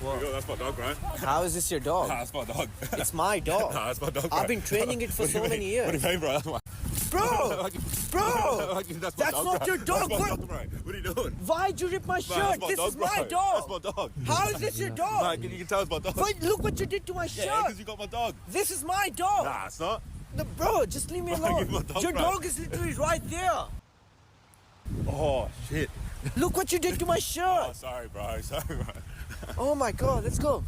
That's my dog, right? How is this your dog? That's my dog. It's my dog. That's my dog. I've been training it for so many years. What do you mean, bro? That's my Bro! Bro! That's That's not your dog. That's my dog, bro. What are you doing? Why'd you rip my shirt? That's This dog, is my bro. dog. That's my dog. How is this your dog? Nah, you can tell it's my dog. But look what you did to my Yeah, shirt. because you got my dog. This is my dog. Nah, it's not. No, bro, just leave me Bro, alone. give my dog Your back. dog is literally right there. Oh, shit. Look what you did to my Oh, shirt. sorry, bro. Sorry, bro. Oh my god, let's go.